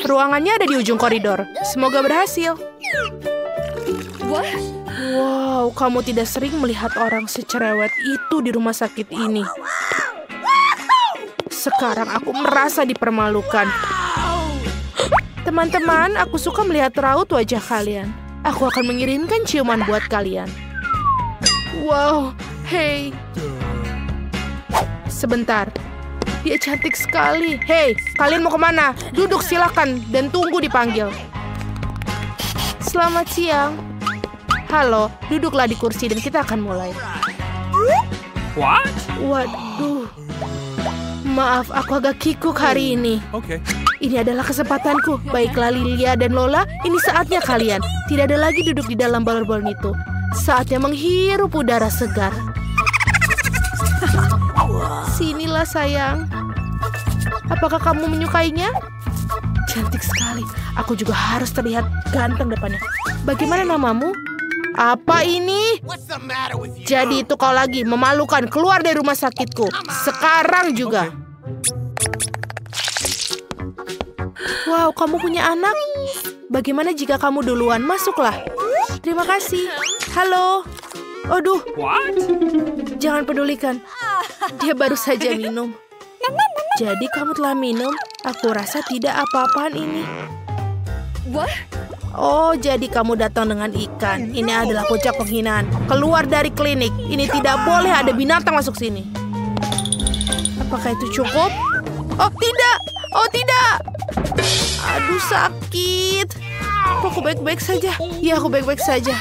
Ruangannya ada di ujung koridor. Semoga berhasil. Wow, kamu tidak sering melihat orang secerewet itu di rumah sakit ini. Sekarang aku merasa dipermalukan. Teman-teman, aku suka melihat raut wajah kalian. Aku akan mengirimkan ciuman buat kalian. Wow, hey. Sebentar. Dia cantik sekali. Hei, kalian mau kemana? Duduk silakan dan tunggu dipanggil. Selamat siang. Halo, duduklah di kursi dan kita akan mulai. What? Waduh. Maaf, aku agak kikuk hari ini. Okay. Ini adalah kesempatanku. Baiklah Lilia dan Lola, ini saatnya kalian. Tidak ada lagi duduk di dalam balon-balon itu. Saatnya menghirup udara segar. Sinilah sayang. Apakah kamu menyukainya? Cantik sekali. Aku juga harus terlihat ganteng depannya. Bagaimana namamu? Apa ini? Jadi itu kau lagi memalukan. Keluar dari rumah sakitku. Sekarang juga. Wow, kamu punya anak? Bagaimana jika kamu duluan? Masuklah. Terima kasih. Halo. Aduh. What? Jangan pedulikan. Dia baru saja minum. Jadi kamu telah minum? Aku rasa tidak apa-apaan ini. Oh, jadi kamu datang dengan ikan. Ini adalah puncak penghinaan. Keluar dari klinik. Ini tidak boleh ada binatang masuk sini. Apakah itu cukup? Oh, tidak. Oh, tidak. Aduh, sakit. Kok aku baik-baik saja? Ya, aku baik-baik saja.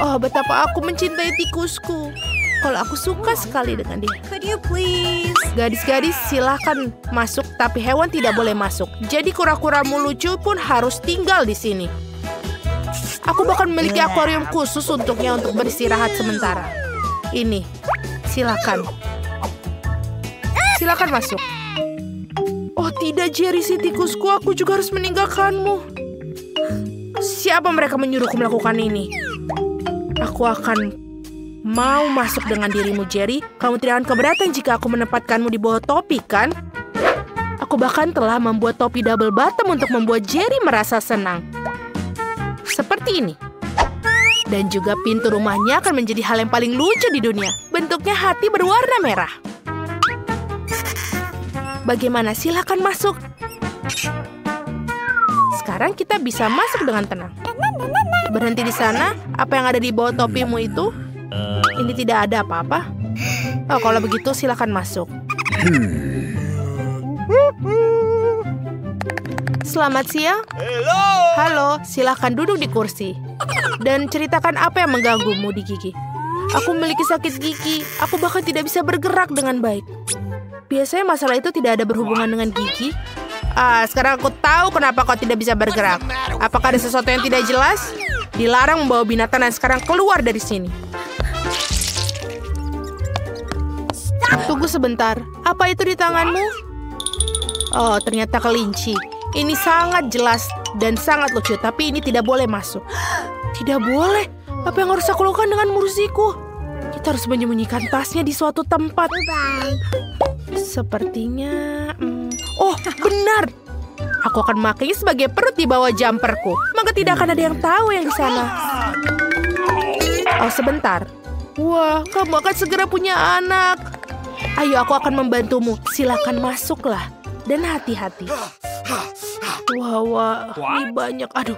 Oh, betapa aku mencintai tikusku. Kalau aku suka sekali dengan dia. Could you please? Gadis-gadis silahkan masuk, tapi hewan tidak boleh masuk. Jadi kura-kuramu lucu pun harus tinggal di sini. Aku bahkan memiliki akuarium khusus untuknya untuk beristirahat sementara. Ini, silakan. Silakan masuk. Oh tidak, Jerry, si tikusku, aku juga harus meninggalkanmu. Siapa mereka menyuruhku melakukan ini? Aku akan mau masuk dengan dirimu, Jerry. Kamu tidak akan keberatan jika aku menempatkanmu di bawah topi, kan? Aku bahkan telah membuat topi double bottom untuk membuat Jerry merasa senang. Seperti ini. Dan juga pintu rumahnya akan menjadi hal yang paling lucu di dunia. Bentuknya hati berwarna merah. Bagaimana? Silakan masuk. Sekarang kita bisa masuk dengan tenang. Berhenti di sana. Apa yang ada di bawah topimu itu? Ini tidak ada apa-apa. Oh, kalau begitu silakan masuk. Selamat siang. Halo, silakan duduk di kursi. Dan ceritakan apa yang mengganggumu di gigi. Aku memiliki sakit gigi. Aku bahkan tidak bisa bergerak dengan baik. Biasanya masalah itu tidak ada berhubungan dengan gigi. Sekarang aku tahu kenapa kau tidak bisa bergerak. Apakah ada sesuatu yang tidak jelas? Dilarang membawa binatang dan sekarang keluar dari sini. Tunggu sebentar. Apa itu di tanganmu? Oh, ternyata kelinci. Ini sangat jelas dan sangat lucu, tapi ini tidak boleh masuk. Tidak boleh? Apa yang harus aku lakukan dengan mursiku? Kita harus menyembunyikan tasnya di suatu tempat. Sepertinya... Oh, benar! Aku akan memakainya sebagai perut di bawah jumperku. Maka tidak akan ada yang tahu yang di sana. Oh, sebentar. Wah, kamu akan segera punya anak. Ayo, aku akan membantumu. Silakan masuklah. Dan hati-hati. Wah, ini banyak. Aduh,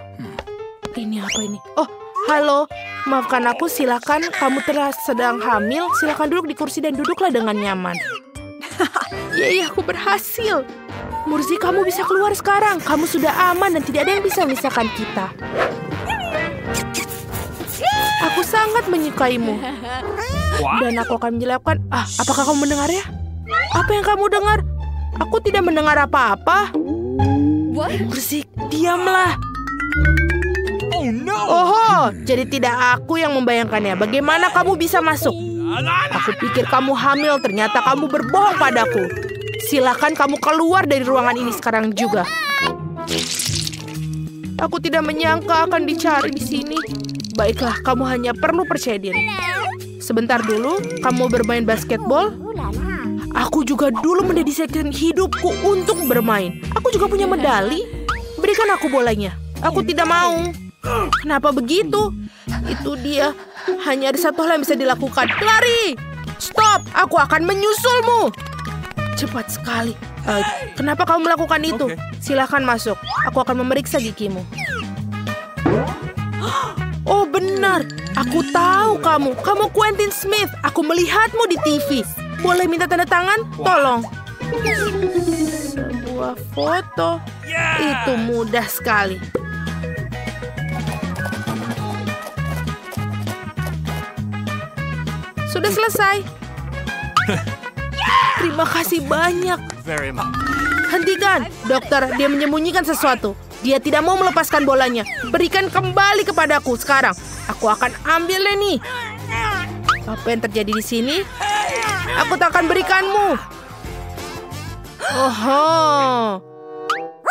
ini apa ini? Oh, halo. Maafkan aku, silakan. Kamu sedang hamil. Silakan duduk di kursi dan duduklah dengan nyaman. Yeay, aku berhasil. Mursi, kamu bisa keluar sekarang. Kamu sudah aman dan tidak ada yang bisa memisahkan kita. Aku sangat menyukaimu. Dan aku akan menjelaskan. Apakah kamu mendengarnya? Apa yang kamu dengar? Aku tidak mendengar apa-apa. Mursi, diamlah. Oh, jadi tidak aku yang membayangkannya. Bagaimana kamu bisa masuk? Aku pikir kamu hamil, ternyata kamu berbohong padaku. Silakan kamu keluar dari ruangan ini sekarang juga. Aku tidak menyangka akan dicari di sini. Baiklah, kamu hanya perlu percaya diri. Sebentar dulu, kamu bermain basketbol? Aku juga dulu mendedikasikan hidupku untuk bermain. Aku juga punya medali. Berikan aku bolanya. Aku tidak mau. Kenapa begitu? Itu dia. Hanya ada satu hal yang bisa dilakukan. Lari! Stop! Aku akan menyusulmu. Cepat sekali. Kenapa kamu melakukan itu? Silahkan masuk. Aku akan memeriksa gigimu. Oh benar. Aku tahu kamu. Kamu Quentin Smith. Aku melihatmu di TV. Boleh minta tanda tangan? Tolong. Sebuah foto. Itu mudah sekali. Sudah selesai. Terima kasih banyak. Hentikan, dokter. Dia menyembunyikan sesuatu. Dia tidak mau melepaskan bolanya. Berikan kembali kepadaku sekarang. Aku akan ambilnya nih. Apa yang terjadi di sini? Aku tak akan berikanmu. Oho.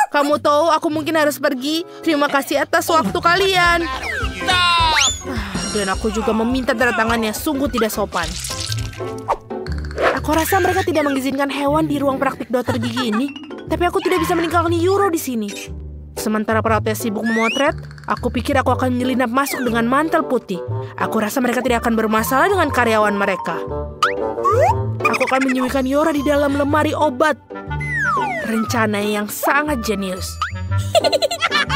Kamu tahu aku mungkin harus pergi. Terima kasih atas waktu kalian. Dan aku juga meminta tanda tangannya. Sungguh tidak sopan. Aku rasa mereka tidak mengizinkan hewan di ruang praktik dokter gigi ini. Tapi aku tidak bisa meninggalkan Euro di sini. Sementara perawatnya sibuk memotret, aku pikir aku akan menyelinap masuk dengan mantel putih. Aku rasa mereka tidak akan bermasalah dengan karyawan mereka. Aku akan menyembunyikan Yora di dalam lemari obat. Rencana yang sangat jenius.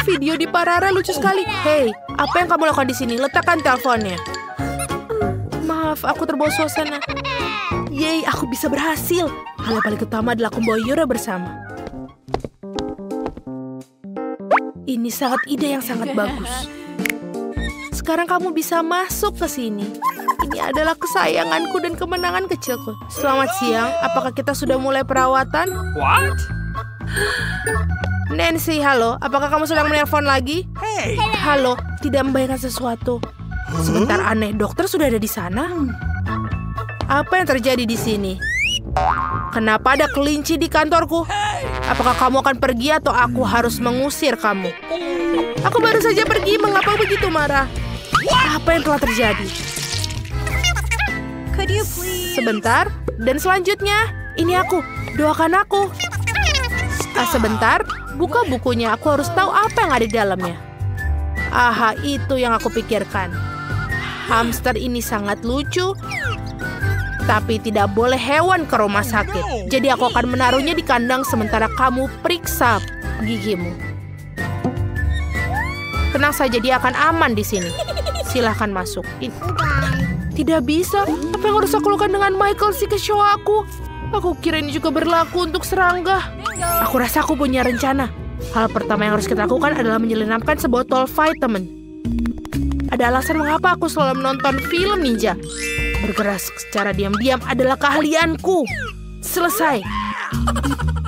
Video di Parara lucu sekali. Hei, apa yang kamu lakukan di sini? Letakkan teleponnya. Maaf, aku terbawa suasana. Yeay, aku bisa berhasil. Hal yang paling utama adalah aku membawa Yora bersama. Ini sangat ide yang sangat bagus. Sekarang kamu bisa masuk ke sini. Ini adalah kesayanganku dan kemenangan kecilku. Selamat siang. Apakah kita sudah mulai perawatan? What? Nancy, halo. Apakah kamu sedang menelpon lagi? Hey. Halo, tidak membayangkan sesuatu. Sebentar, aneh. Dokter sudah ada di sana? Apa yang terjadi di sini? Kenapa ada kelinci di kantorku? Apakah kamu akan pergi atau aku harus mengusir kamu? Aku baru saja pergi. Mengapa begitu marah? Apa yang telah terjadi? Sebentar. Dan selanjutnya, ini aku. Doakan aku. Sebentar. Buka bukunya. Aku harus tahu apa yang ada di dalamnya. Aha, itu yang aku pikirkan. Hamster ini sangat lucu. Tapi tidak boleh hewan ke rumah sakit. Jadi aku akan menaruhnya di kandang sementara kamu periksa gigimu. Tenang saja, dia akan aman di sini. Silahkan masuk. Tidak bisa. Apa yang harus aku lakukan dengan Michael si kecoa aku? Aku kira ini juga berlaku untuk serangga. Aku rasa aku punya rencana. Hal pertama yang harus kita lakukan adalah menyelinapkan sebotol vitamin. Ada alasan mengapa aku selalu menonton film ninja. Bergerak secara diam-diam adalah keahlianku. Selesai.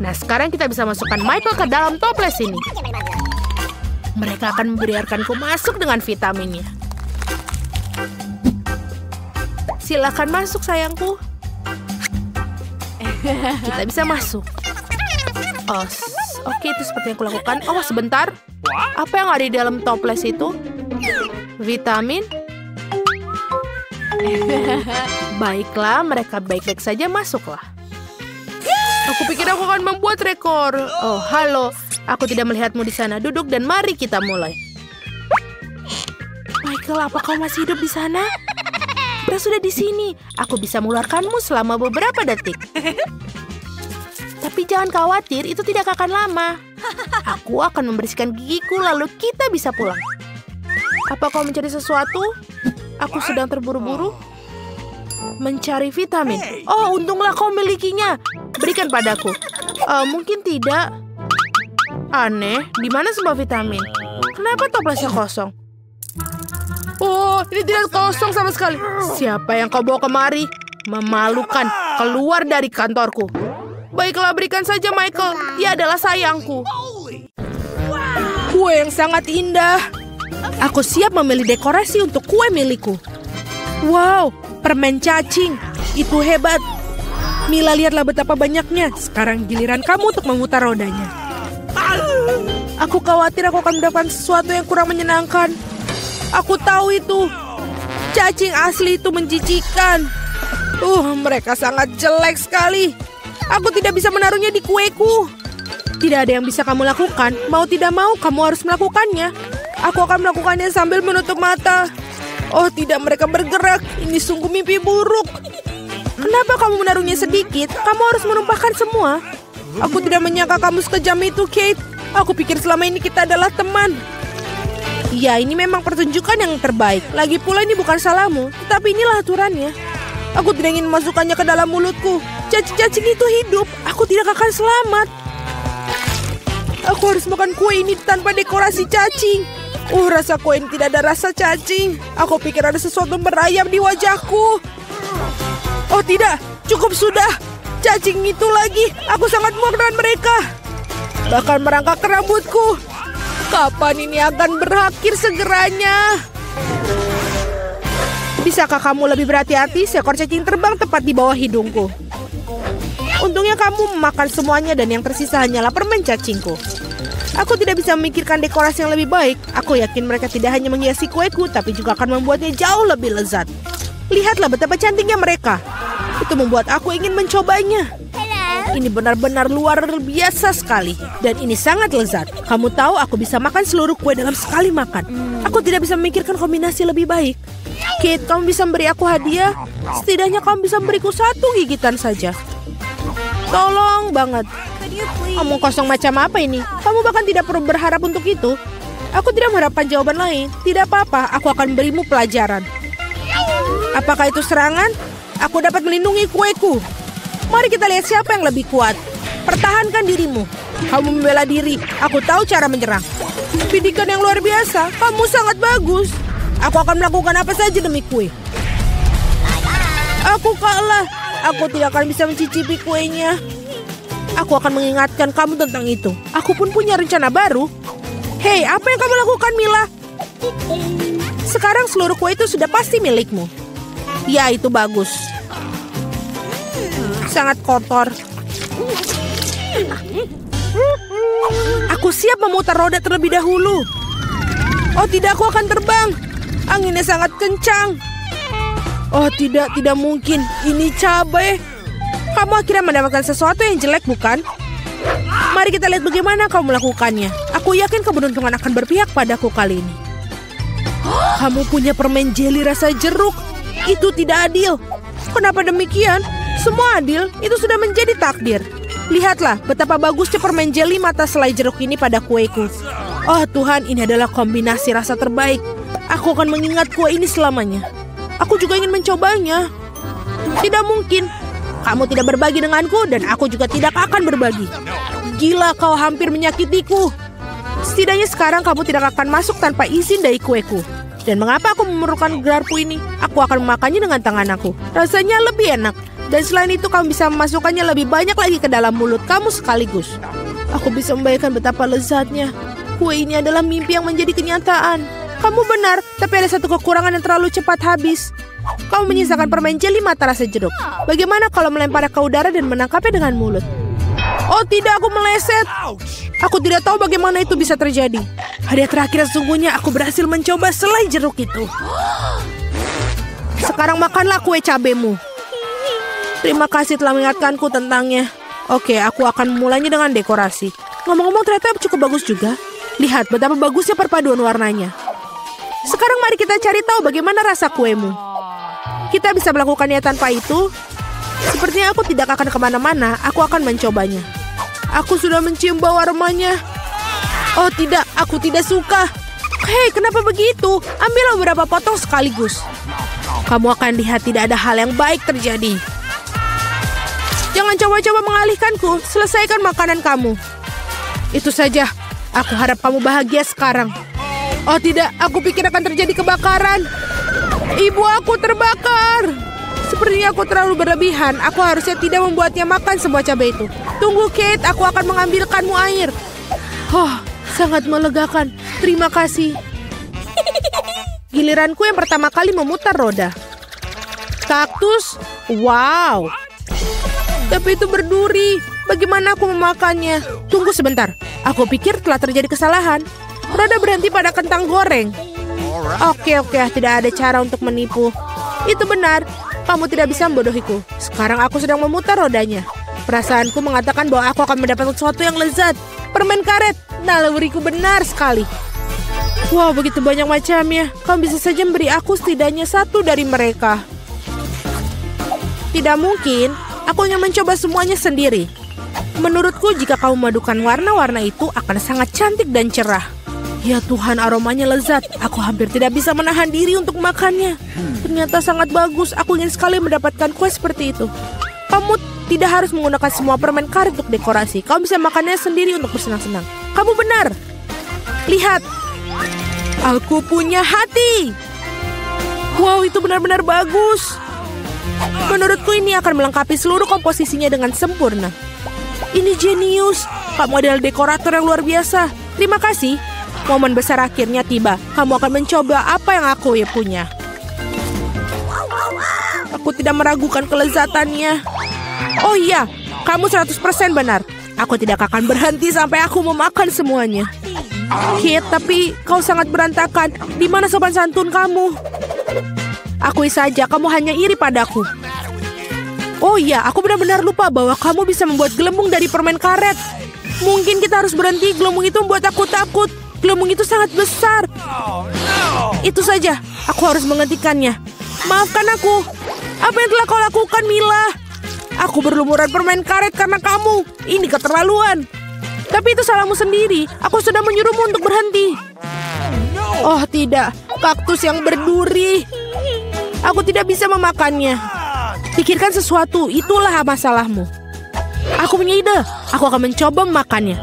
Nah, sekarang kita bisa masukkan Michael ke dalam toples ini. Mereka akan membiarkanku masuk dengan vitaminnya. Silakan masuk, sayangku. Kita bisa masuk. Oh, oke, itu seperti yang aku lakukan. Oh, sebentar. Apa yang ada di dalam toples itu? Vitamin? Baiklah, mereka baik-baik saja, masuklah. Aku pikir aku akan membuat rekor. Oh, halo. Aku tidak melihatmu di sana. Duduk dan mari kita mulai. Michael, apa kau masih hidup di sana? Kita sudah di sini. Aku bisa mengeluarkanmu selama beberapa detik. Tapi jangan khawatir, itu tidak akan lama. Aku akan membersihkan gigiku, lalu kita bisa pulang. Apa kau mencari sesuatu? Aku sedang terburu-buru mencari vitamin. Oh, untunglah kau milikinya. Berikan padaku. Mungkin tidak. Aneh, di mana semua vitamin? Kenapa toplesnya kosong? Oh, ini tidak kosong sama sekali. Siapa yang kau bawa kemari? Memalukan. Keluar dari kantorku. Baiklah, berikan saja Michael. Dia adalah sayangku. Kue yang sangat indah. Aku siap memilih dekorasi untuk kue milikku. Wow, permen cacing. Itu hebat. Mila, lihatlah betapa banyaknya. Sekarang giliran kamu untuk memutar rodanya. Aku khawatir aku akan mendapatkan sesuatu yang kurang menyenangkan. Aku tahu itu. Cacing asli itu menjijikan. Mereka sangat jelek sekali. Aku tidak bisa menaruhnya di kueku. Tidak ada yang bisa kamu lakukan. Mau tidak mau, kamu harus melakukannya. Aku akan melakukannya sambil menutup mata. Oh tidak, mereka bergerak. Ini sungguh mimpi buruk. Kenapa kamu menaruhnya sedikit? Kamu harus menumpahkan semua. Aku tidak menyangka kamu sekejam itu, Kate. Aku pikir selama ini kita adalah teman. Ya, ini memang pertunjukan yang terbaik. Lagi pula ini bukan salahmu, tetapi inilah aturannya. Aku tidak ingin memasukkannya ke dalam mulutku. Cacing-cacing itu hidup. Aku tidak akan selamat. Aku harus makan kue ini tanpa dekorasi cacing. Rasa kue ini tidak ada rasa cacing. Aku pikir ada sesuatu merayap di wajahku. Oh tidak, cukup sudah. Cacing itu lagi. Aku sangat muak dengan mereka. Bahkan merangkak ke rambutku. Kapan ini akan berakhir segeranya? Bisakah kamu lebih berhati-hati? Seekor cacing terbang tepat di bawah hidungku. Untungnya kamu memakan semuanya dan yang tersisa hanyalah permen cacingku. Aku tidak bisa memikirkan dekorasi yang lebih baik. Aku yakin mereka tidak hanya menghiasi kueku, tapi juga akan membuatnya jauh lebih lezat. Lihatlah betapa cantiknya mereka. Itu membuat aku ingin mencobanya. Ini benar-benar luar biasa sekali. Dan ini sangat lezat. Kamu tahu aku bisa makan seluruh kue dalam sekali makan. Aku tidak bisa memikirkan kombinasi lebih baik. Kate, kamu bisa memberi aku hadiah? Setidaknya kamu bisa memberiku satu gigitan saja. Tolong banget. Omong kosong macam apa ini? Kamu bahkan tidak perlu berharap untuk itu. Aku tidak mengharapkan jawaban lain. Tidak apa-apa, aku akan berimu pelajaran. Apakah itu serangan? Aku dapat melindungi kueku. Mari kita lihat siapa yang lebih kuat. Pertahankan dirimu. Kamu membela diri. Aku tahu cara menyerang. Bidikan yang luar biasa. Kamu sangat bagus. Aku akan melakukan apa saja demi kue. Aku kalah. Aku tidak akan bisa mencicipi kuenya. Aku akan mengingatkan kamu tentang itu. Aku pun punya rencana baru. Hei, apa yang kamu lakukan, Mila? Sekarang seluruh kue itu sudah pasti milikmu. Ya, itu bagus. Sangat kotor. Aku siap memutar roda terlebih dahulu. Oh tidak, aku akan terbang. Anginnya sangat kencang. Oh tidak mungkin. Ini cabai. Kamu akhirnya mendapatkan sesuatu yang jelek, bukan? Mari kita lihat bagaimana kamu melakukannya. Aku yakin keberuntungan akan berpihak padaku kali ini. Kamu punya permen jeli rasa jeruk. Itu tidak adil. Kenapa demikian? Semua adil, itu sudah menjadi takdir. Lihatlah betapa bagusnya permen jeli mata selai jeruk ini pada kueku. Oh Tuhan, ini adalah kombinasi rasa terbaik. Aku akan mengingat kue ini selamanya. Aku juga ingin mencobanya. Tidak mungkin. Kamu tidak berbagi denganku dan aku juga tidak akan berbagi. Gila, kau hampir menyakitiku. Setidaknya sekarang kamu tidak akan masuk tanpa izin dari kueku. Dan mengapa aku memerlukan gelarku ini? Aku akan memakannya dengan tangan aku. Rasanya lebih enak. Dan selain itu kamu bisa memasukkannya lebih banyak lagi ke dalam mulut kamu sekaligus. Aku bisa membayangkan betapa lezatnya. Kue ini adalah mimpi yang menjadi kenyataan. Kamu benar, tapi ada satu kekurangan yang terlalu cepat habis. Kamu menyisakan permen jeli mata rasa jeruk. Bagaimana kalau melemparnya ke udara dan menangkapnya dengan mulut? Oh tidak, aku meleset. Aku tidak tahu bagaimana itu bisa terjadi. Hadiah terakhir sesungguhnya aku berhasil mencoba selai jeruk itu. Sekarang makanlah kue cabemu. Terima kasih telah mengingatkanku tentangnya. Oke, aku akan memulainya dengan dekorasi. Ngomong-ngomong ternyata cukup bagus juga. Lihat betapa bagusnya perpaduan warnanya. Sekarang mari kita cari tahu bagaimana rasa kuemu. Kita bisa melakukannya tanpa itu. Sepertinya aku tidak akan kemana-mana. Aku akan mencobanya. Aku sudah mencium bau aromanya. Oh tidak, aku tidak suka. Hei, kenapa begitu? Ambillah beberapa potong sekaligus. Kamu akan lihat tidak ada hal yang baik terjadi. Jangan coba-coba mengalihkanku. Selesaikan makanan kamu. Itu saja. Aku harap kamu bahagia sekarang. Oh tidak, aku pikir akan terjadi kebakaran. Ibu aku terbakar. Sepertinya aku terlalu berlebihan. Aku harusnya tidak membuatnya makan semua cabai itu. Tunggu Kate, aku akan mengambilkanmu air. Oh, sangat melegakan. Terima kasih. Giliranku yang pertama kali memutar roda. Kaktus? Wow. Tapi itu berduri. Bagaimana aku memakannya? Tunggu sebentar. Aku pikir telah terjadi kesalahan. Roda berhenti pada kentang goreng. Oke, tidak ada cara untuk menipu. Itu benar. Kamu tidak bisa membodohiku. Sekarang aku sedang memutar rodanya. Perasaanku mengatakan bahwa aku akan mendapatkan sesuatu yang lezat. Permen karet. Naluriku benar sekali. Wow, begitu banyak macamnya. Kamu bisa saja memberi aku setidaknya satu dari mereka. Tidak mungkin. Aku ingin mencoba semuanya sendiri. Menurutku, jika kamu memadukan warna-warna itu akan sangat cantik dan cerah. Ya Tuhan, aromanya lezat. Aku hampir tidak bisa menahan diri untuk makannya. Ternyata sangat bagus. Aku ingin sekali mendapatkan kue seperti itu. Kamu tidak harus menggunakan semua permen karet untuk dekorasi. Kamu bisa makannya sendiri untuk bersenang-senang. Kamu benar. Lihat. Aku punya hati. Wow, itu benar-benar bagus. Menurutku ini akan melengkapi seluruh komposisinya dengan sempurna. Ini jenius. Kamu adalah dekorator yang luar biasa. Terima kasih. Momen besar akhirnya tiba. Kamu akan mencoba apa yang aku punya. Aku tidak meragukan kelezatannya. Oh iya, kamu 100% benar. Aku tidak akan berhenti sampai aku memakan semuanya. Kit, tapi kau sangat berantakan. Di mana sopan santun kamu? Akui saja, kamu hanya iri padaku. Oh iya, aku benar-benar lupa bahwa kamu bisa membuat gelembung dari permen karet. Mungkin kita harus berhenti, gelembung itu membuat aku takut. Gelembung itu sangat besar. Itu saja, aku harus menghentikannya. Maafkan aku. Apa yang telah kau lakukan, Mila? Aku berlumuran permen karet karena kamu. Ini keterlaluan. Tapi itu salahmu sendiri. Aku sudah menyuruhmu untuk berhenti. Oh tidak, kaktus yang berduri. Aku tidak bisa memakannya. Pikirkan sesuatu, itulah masalahmu. Aku punya ide. Aku akan mencoba memakannya.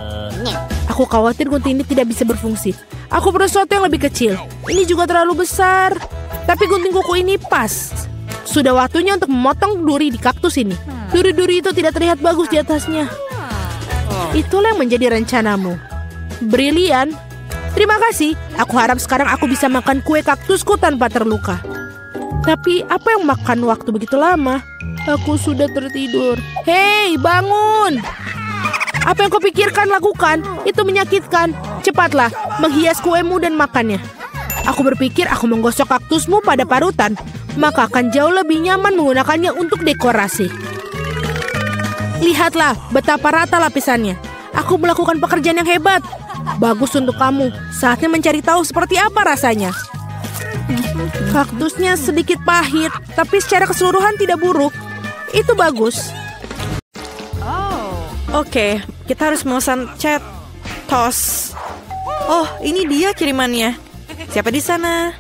Aku khawatir gunting ini tidak bisa berfungsi. Aku perlu sesuatu yang lebih kecil. Ini juga terlalu besar. Tapi gunting kuku ini pas. Sudah waktunya untuk memotong duri di kaktus ini. Duri-duri itu tidak terlihat bagus di atasnya. Itulah yang menjadi rencanamu. Brilian. Terima kasih. Aku harap sekarang aku bisa makan kue kaktusku tanpa terluka. Tapi apa yang makan waktu begitu lama? Aku sudah tertidur. Hei, bangun! Apa yang kau pikirkan lakukan? Itu menyakitkan. Cepatlah, menghias kuemu dan makannya. Aku berpikir aku menggosok kaktusmu pada parutan. Maka akan jauh lebih nyaman menggunakannya untuk dekorasi. Lihatlah betapa rata lapisannya. Aku melakukan pekerjaan yang hebat. Bagus untuk kamu. Saatnya mencari tahu seperti apa rasanya. Kaktusnya sedikit pahit, tapi secara keseluruhan tidak buruk. Itu bagus. Oke, kita harus memesan chat tos. Oh, ini dia kirimannya. Siapa di sana?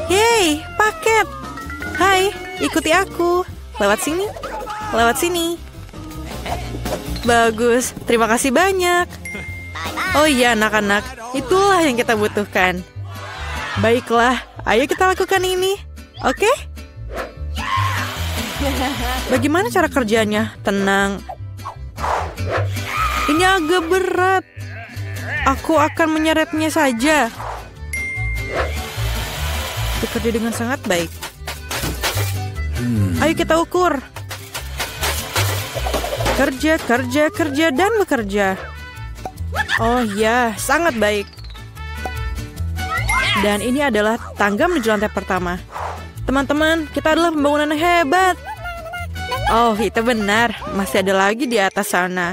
Yeay, paket. Hai, ikuti aku. Lewat sini. Lewat sini. Bagus, terima kasih banyak. Oh iya anak-anak, itulah yang kita butuhkan. Baiklah, ayo kita lakukan ini. Oke? Bagaimana cara kerjanya? Tenang. Ini agak berat. Aku akan menyeretnya saja. Bekerja dengan sangat baik. Ayo kita ukur. Kerja, kerja, kerja, dan bekerja. Oh ya, sangat baik. Dan ini adalah tangga menuju lantai pertama. Teman-teman, kita adalah pembangunan yang hebat. Oh, itu benar. Masih ada lagi di atas sana.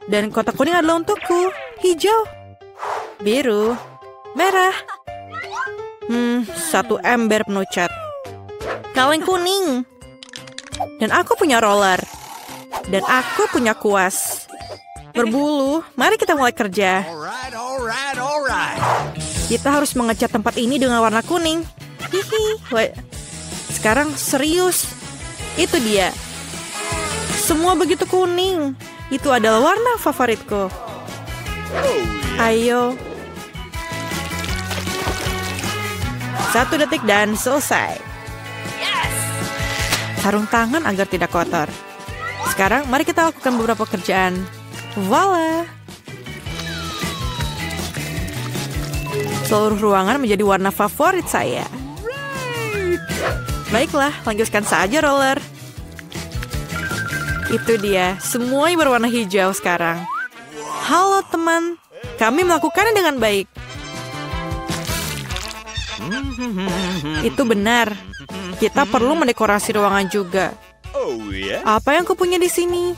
Dan kotak kuning adalah untukku. Hijau, biru, merah. Satu ember penuh cat. Kaleng kuning. Dan aku punya roller. Dan aku punya kuas. Berbulu, mari kita mulai kerja. Kita harus mengecat tempat ini dengan warna kuning. Hihi. Sekarang serius. Itu dia. Semua begitu kuning. Itu adalah warna favoritku. Ayo. 1 detik dan selesai. Sarung tangan agar tidak kotor. Sekarang mari kita lakukan beberapa pekerjaan. Voila. Seluruh ruangan menjadi warna favorit saya. Baiklah, lanjutkan saja roller. Itu dia, semuanya berwarna hijau sekarang. Halo teman, kami melakukannya dengan baik. Itu benar. Kita perlu mendekorasi ruangan juga. Apa yang kupunya di sini?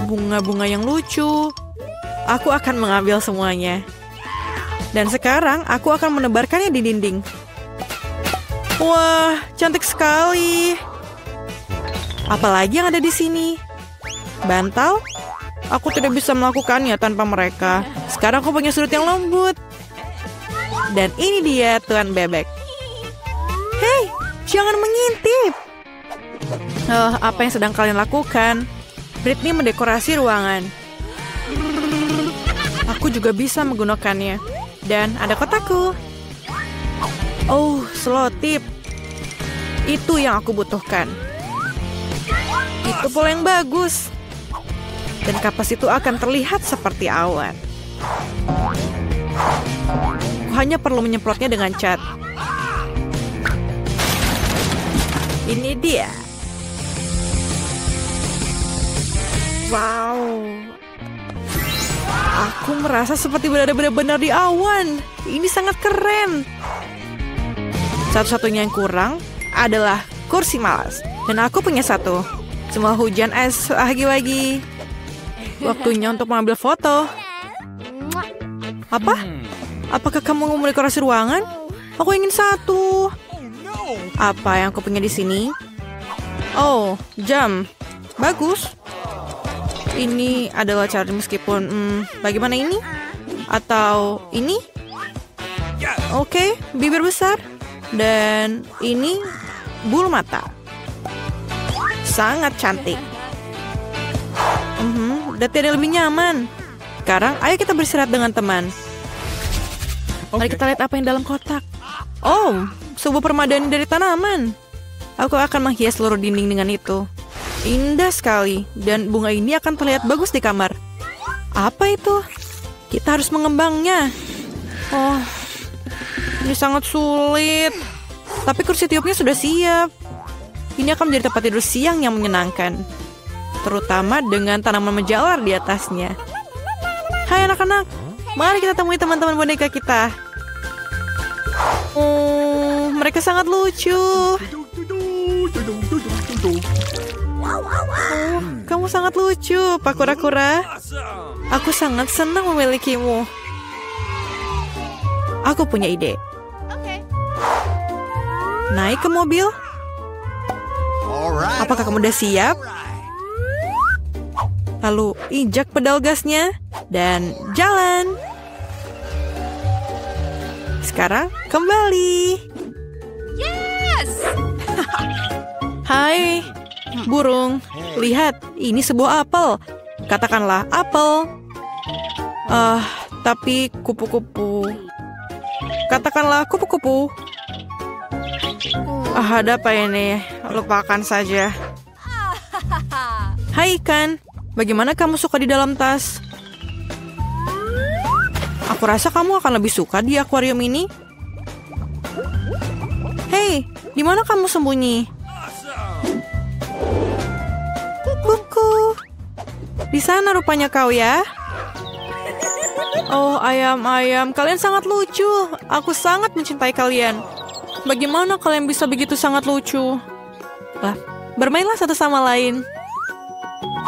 bunga-bunga yang lucu. Aku akan mengambil semuanya. Dan sekarang aku akan menebarkannya di dinding. Wah, cantik sekali. Apalagi yang ada di sini? Bantal? Aku tidak bisa melakukannya tanpa mereka. Sekarang aku punya sudut yang lembut. Dan ini dia Tuan Bebek. Hei, jangan mengintip. Apa yang sedang kalian lakukan? Britney mendekorasi ruangan. Aku juga bisa menggunakannya. Dan ada kotaku. Oh, selotip. Itu yang aku butuhkan. Itu pola yang bagus. Dan kapas itu akan terlihat seperti awan. Aku hanya perlu menyemprotnya dengan cat. Ini dia. Wow. Aku merasa seperti berada benar-benar di awan. Ini sangat keren. Satu-satunya yang kurang adalah kursi malas. Dan aku punya satu. Semua hujan es lagi-lagi. Waktunya untuk mengambil foto. Apa? Apakah kamu mau mendekorasi ruangan? Aku ingin satu. Apa yang aku punya di sini? Oh, jam. Bagus. Ini adalah cara meskipun bagaimana ini? Atau ini? Oke, bibir besar. Dan ini bulu mata. Sangat cantik. Udah tidak lebih nyaman. Sekarang ayo kita beristirahat dengan teman. Mari kita lihat apa yang dalam kotak. Oh, sebuah permadani dari tanaman. Aku akan menghias seluruh dinding dengan itu. Indah sekali, dan bunga ini akan terlihat bagus di kamar. Apa itu? Kita harus mengembangnya. Oh, ini sangat sulit. Tapi kursi tiupnya sudah siap. Ini akan menjadi tempat tidur siang yang menyenangkan. Terutama dengan tanaman menjalar di atasnya. Hai anak-anak, mari kita temui teman-teman boneka kita. Oh, mereka sangat lucu. Oh, kamu sangat lucu, Pak Kura-Kura. Aku sangat senang memilikimu. Aku punya ide. Naik ke mobil. Apakah kamu udah siap? Lalu injak pedal gasnya dan jalan. Sekarang kembali. Yes! Hai, burung. Lihat, ini sebuah apel. Katakanlah apel. Tapi kupu-kupu. Katakanlah kupu-kupu. Ada apa ini? Lupakan saja. Hai ikan, bagaimana kamu suka di dalam tas? Aku rasa kamu akan lebih suka di akuarium ini. Hei, di mana kamu sembunyi? Kuku. Di sana rupanya kau ya. Oh, ayam-ayam, kalian sangat lucu. Aku sangat mencintai kalian. Bagaimana kalian bisa begitu sangat lucu? Lah, bermainlah satu sama lain.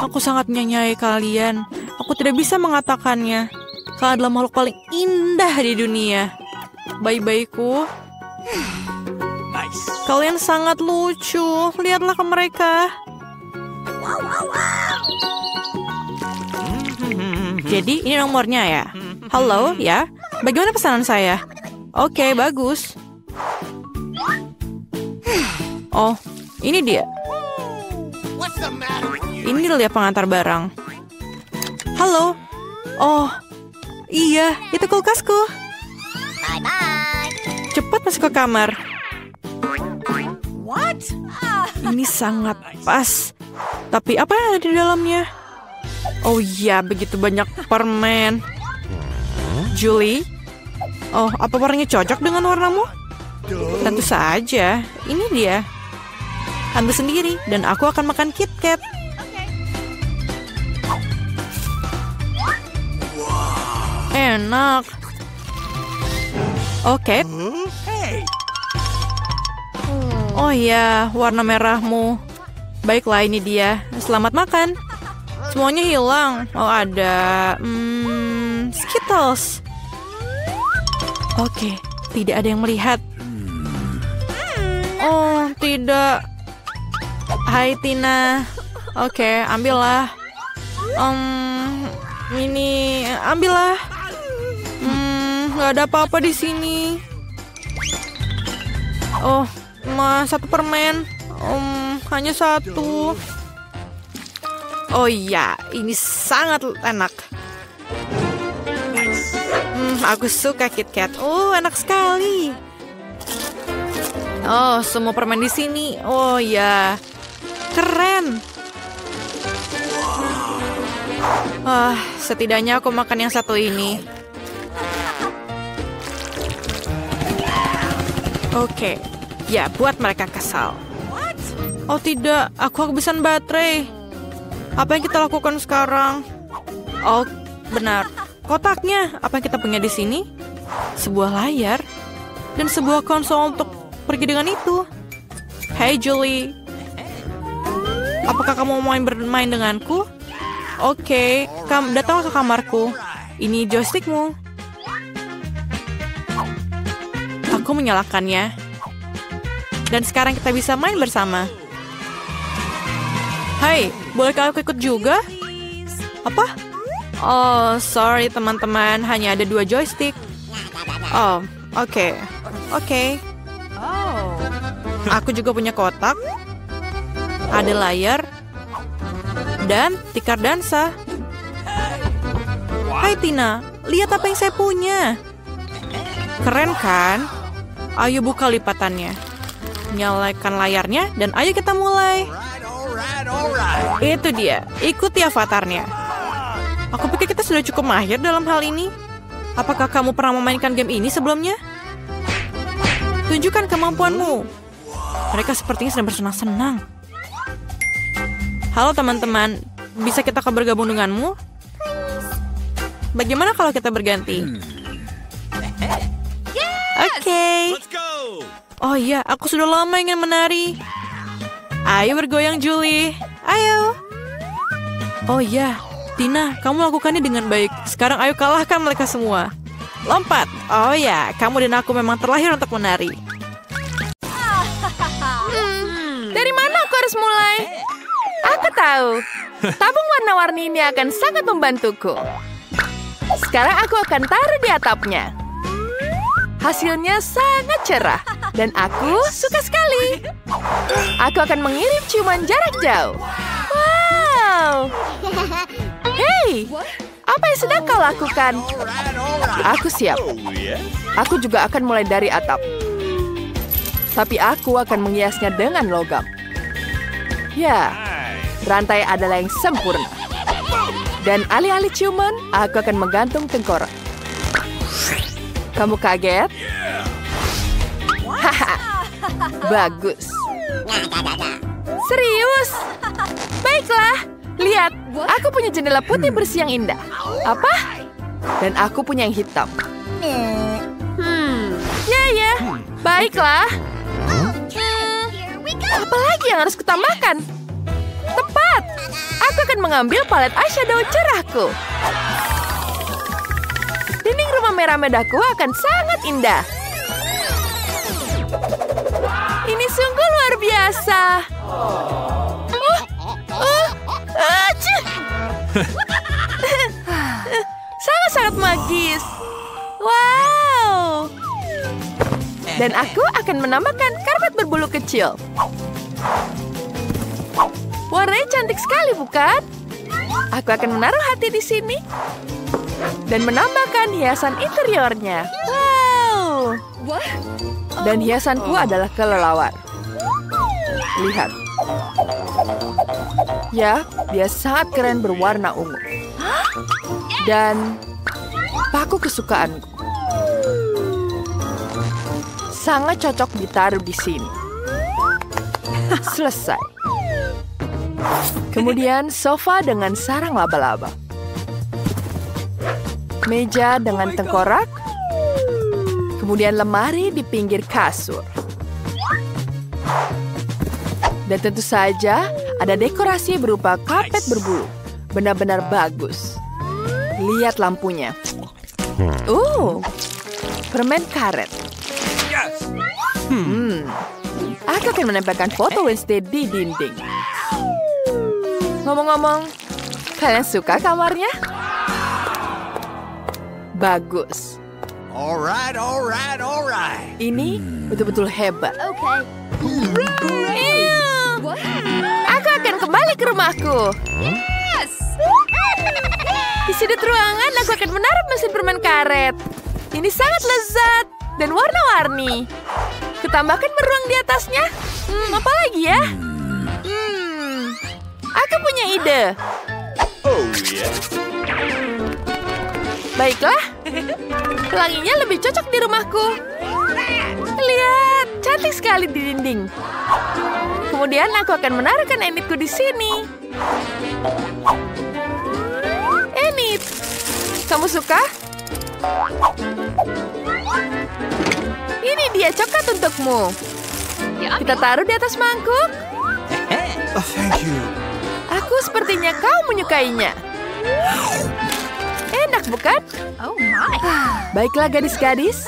Aku sangat menyayangi kalian. Aku tidak bisa mengatakannya. Kalian adalah makhluk paling indah di dunia. Bayi-bayiku. Kalian sangat lucu. Lihatlah ke mereka. Jadi ini nomornya ya. Halo ya. Bagaimana pesanan saya? Oke, bagus. Oh, ini dia. Ini dia pengantar barang. Halo. Oh, iya, itu kulkasku. Bye-bye. Cepat masuk ke kamar. What? Ini sangat pas. Tapi apa yang ada di dalamnya? Oh iya, begitu banyak permen. Julie? Oh, apa warnanya cocok dengan warnamu? Tentu saja. Ini dia. Ambil sendiri, dan aku akan makan KitKat. Enak. Oke. Oh iya, warna merahmu. Baiklah, ini dia. Selamat makan. Semuanya hilang. Oh, ada Skittles. Oke, tidak ada yang melihat. Oh, tidak. Hai, Tina. Oke, ambillah. Ini, ambillah. Nggak ada apa-apa di sini. Oh, satu permen. Hanya satu. Oh iya, ini sangat enak. Aku suka KitKat. Oh, enak sekali. Oh, semua permen di sini. Oh ya, keren. Setidaknya aku makan yang satu ini. Oke, ya buat mereka kesal. Oh tidak, aku kehabisan baterai. Apa yang kita lakukan sekarang? Oh, benar. Kotaknya, apa yang kita punya di sini? Sebuah layar dan sebuah konsol untuk pergi dengan itu. Hey Julie, apakah kamu mau bermain denganku? Oke, kamu datanglah ke kamarku. Ini joystickmu. Aku menyalakannya. Dan sekarang kita bisa main bersama. Hai, bolehkah aku ikut juga? Apa? Oh, sorry teman-teman, hanya ada 2 joystick. Oh, oke. Aku juga punya kotak. Ada layar. Dan tikar dansa. Hai Tina, lihat apa yang saya punya. Keren kan? Ayo buka lipatannya. Nyalakan layarnya dan ayo kita mulai. Itu dia, ikuti avatarnya. Aku pikir kita sudah cukup mahir dalam hal ini. Apakah kamu pernah memainkan game ini sebelumnya? Tunjukkan kemampuanmu. Mereka sepertinya sedang bersenang-senang. Halo teman-teman, bisa kita bergabung denganmu? Bagaimana kalau kita berganti? Oke. Oh iya, aku sudah lama ingin menari. Ayo bergoyang Julie. Ayo. Oh iya, Tina, kamu lakukannya dengan baik. Sekarang ayo kalahkan mereka semua. Lompat. Oh ya, kamu dan aku memang terlahir untuk menari. Dari mana aku harus mulai? Aku tahu. Tabung warna-warni ini akan sangat membantuku. Sekarang aku akan taruh di atapnya. Hasilnya sangat cerah. Dan aku suka sekali. Aku akan mengirim ciuman jarak jauh. Wow. Hei, apa yang sedang kau lakukan? Aku siap. Aku juga akan mulai dari atap. Tapi aku akan menghiasnya dengan logam. Ya, rantai adalah yang sempurna. Dan alih-alih ciuman, aku akan menggantung tengkorak. Kamu kaget? Haha, bagus. Serius? Baiklah, lihat. Aku punya jendela putih bersih yang indah. Apa? Dan aku punya yang hitam. Ya, baiklah. Apa lagi yang harus kutambahkan? Tepat. Aku akan mengambil palet eyeshadow cerahku. Dinding rumah merah medahku akan sangat indah. Ini sungguh luar biasa. Sangat-sangat magis. Wow. Dan aku akan menambahkan karpet berbulu kecil. Warnanya cantik sekali, bukan? Aku akan menaruh hati di sini. Dan menambahkan hiasan interiornya. Wow. Dan hiasanku adalah kelelawar. Lihat. Ya, dia sangat keren berwarna ungu. Dan paku kesukaanku. Sangat cocok ditaruh di sini. Selesai. Kemudian sofa dengan sarang laba-laba. Meja dengan tengkorak. Kemudian lemari di pinggir kasur. Dan tentu saja ada dekorasi berupa karpet berbulu. benar-benar bagus. Lihat lampunya. Permen karet. Aku akan menempelkan foto Wednesday di dinding. Ngomong-ngomong, kalian suka kamarnya? Bagus. Alright. Ini betul-betul hebat. Aku akan kembali ke rumahku. Yes! Di sudut ruangan, aku akan menaruh mesin permen karet. Ini sangat lezat dan warna-warni. Kutambahkan beruang di atasnya. Apa lagi ya? Aku punya ide. Baiklah. Pelanginya lebih cocok di rumahku. Lihat, cantik sekali di dinding. Kemudian aku akan menaruhkan Enidku di sini. Enid, kamu suka? Ini dia coklat untukmu. Kita taruh di atas mangkuk. Thank you. Aku sepertinya kau menyukainya. Enak, bukan? Oh my! Baiklah gadis-gadis.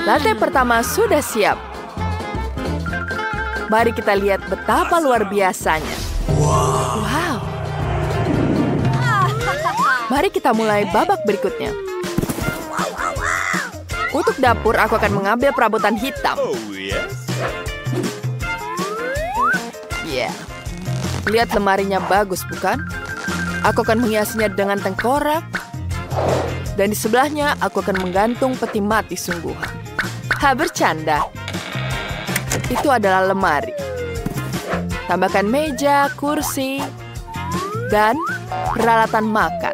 Lantai pertama sudah siap. Mari kita lihat betapa luar biasanya. Wow. Mari kita mulai babak berikutnya. Untuk dapur, aku akan mengambil perabotan hitam. Lihat lemarinya bagus, bukan? Aku akan menghiasnya dengan tengkorak. Dan di sebelahnya, aku akan menggantung peti mati sungguhan. Bercanda. Itu adalah lemari. Tambahkan meja, kursi, dan peralatan makan.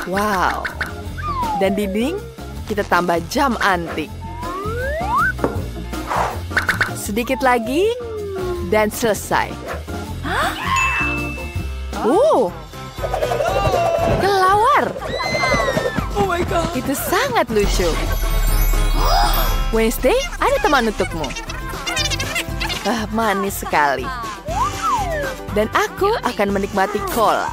Wow. Dan dinding, kita tambah jam antik. Sedikit lagi, dan selesai. Kelawar. Oh my god. Itu sangat lucu. Wednesday, ada teman untukmu. Manis sekali. Dan aku akan menikmati cola.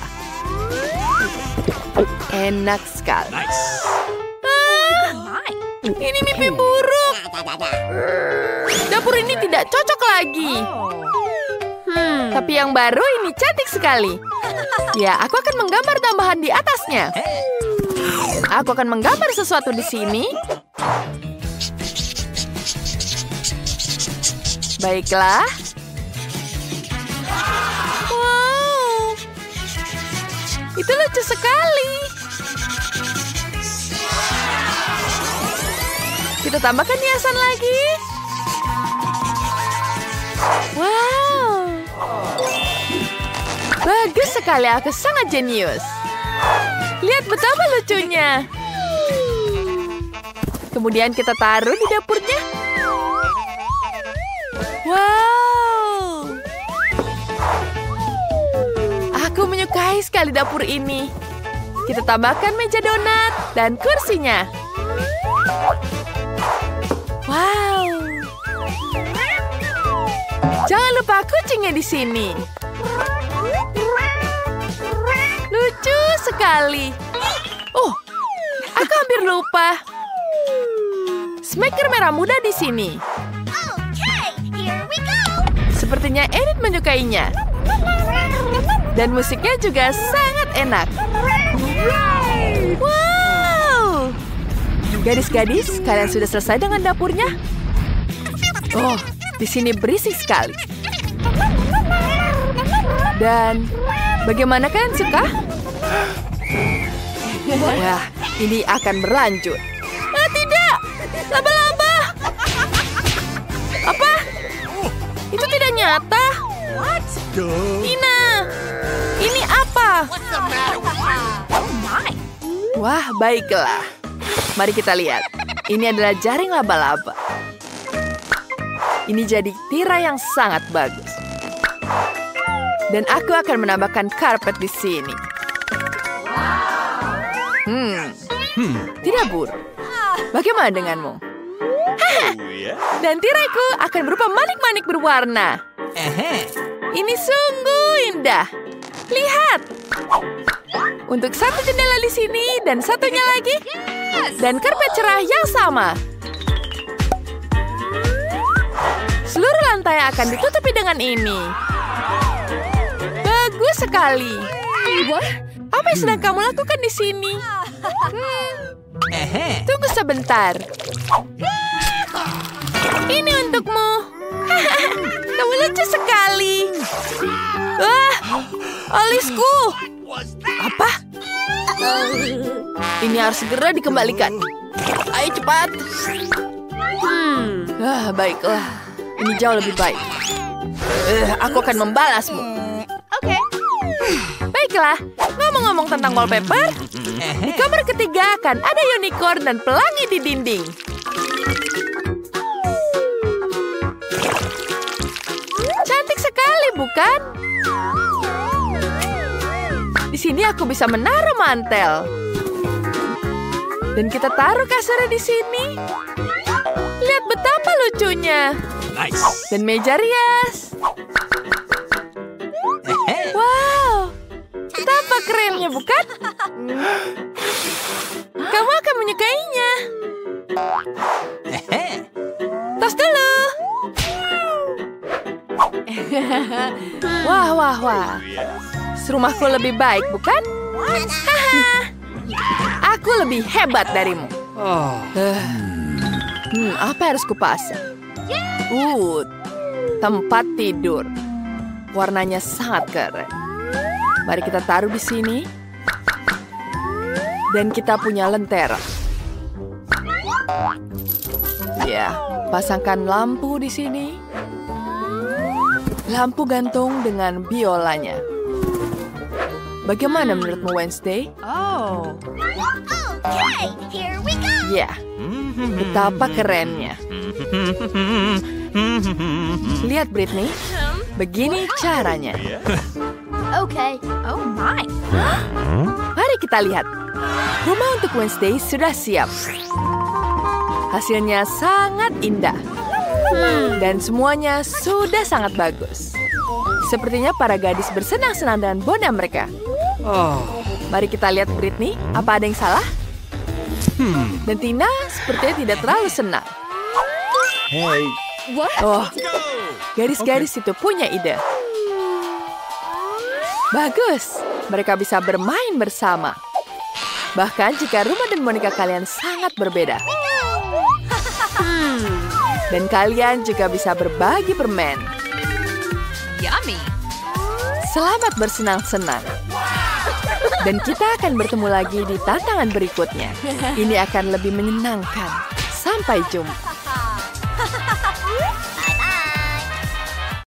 Enak sekali. Ini mimpi buruk. Dapur ini tidak cocok lagi. Tapi yang baru ini cantik sekali. Ya, aku akan menggambar tambahan di atasnya. Aku akan menggambar sesuatu di sini. Baiklah. Wow. Itu lucu sekali. Kita tambahkan hiasan lagi. Wow. Bagus sekali, aku sangat jenius. Lihat betapa lucunya. Kemudian kita taruh di dapurnya. Wow. Aku menyukai sekali dapur ini. Kita tambahkan meja donat dan kursinya. Wow. Jangan lupa kucingnya di sini. Lucu sekali. Oh, aku hampir lupa. Smacker merah muda di sini. Okay, here we go! Sepertinya Enid menyukainya. Dan musiknya juga sangat enak. Wow! Gadis-gadis, kalian sudah selesai dengan dapurnya? Oh, di sini berisik sekali. Dan bagaimana kalian suka? Wah, ini akan berlanjut. Tidak! Laba-laba! Apa? Itu tidak nyata. Tina, ini apa? Oh my! Wah, baiklah. Mari kita lihat. Ini adalah jaring laba-laba. Ini jadi tirai yang sangat bagus. Dan aku akan menambahkan karpet di sini. Tidak buruk. Bagaimana denganmu? Dan tiraiku akan berupa manik-manik berwarna. Ini sungguh indah. Lihat. Untuk satu jendela di sini dan satunya lagi. Dan karpet cerah yang sama. Seluruh lantai akan ditutupi dengan ini. Bagus sekali. Apa yang sedang kamu lakukan di sini? Tunggu sebentar. Ini untukmu. Kamu lucu sekali. Wah, alisku. Apa? Ini harus segera dikembalikan. Ayo cepat. Baiklah. Ini jauh lebih baik. Aku akan membalasmu. Okay. Baiklah, ngomong-ngomong tentang wallpaper, di kamar ketiga akan ada unicorn dan pelangi di dinding. Cantik sekali, bukan? Di sini aku bisa menaruh mantel. Dan kita taruh kasurnya di sini. Lihat betapa lucunya. Nice. Dan meja rias. Wow, betapa kerennya, bukan? Kamu akan menyukainya. Tos dulu. Wah. Rumahku lebih baik, bukan? Haha. Aku lebih hebat darimu. Apa yang harus kupasang? Tempat tidur. Warnanya sangat keren. Mari kita taruh di sini. Dan kita punya lentera. Ya, pasangkan lampu di sini. Lampu gantung dengan biolanya. Bagaimana menurutmu, Wednesday? Okay, here we go. Ya, betapa kerennya. Lihat, Britney. Begini caranya. Okay. Oh my. Mari kita lihat. Rumah untuk Wednesday sudah siap. Hasilnya sangat indah. Dan semuanya sudah sangat bagus. Sepertinya para gadis bersenang-senang dengan bonda mereka. Mari kita lihat, Britney. Apa ada yang salah? Dan Tina sepertinya tidak terlalu senang. Hey. Oh, gadis-gadis itu punya ide. Bagus, mereka bisa bermain bersama. Bahkan jika rumah dan boneka kalian sangat berbeda. Dan kalian juga bisa berbagi permen. Yummy. Selamat bersenang-senang. Dan kita akan bertemu lagi di tantangan berikutnya. Ini akan lebih menyenangkan. Sampai jumpa.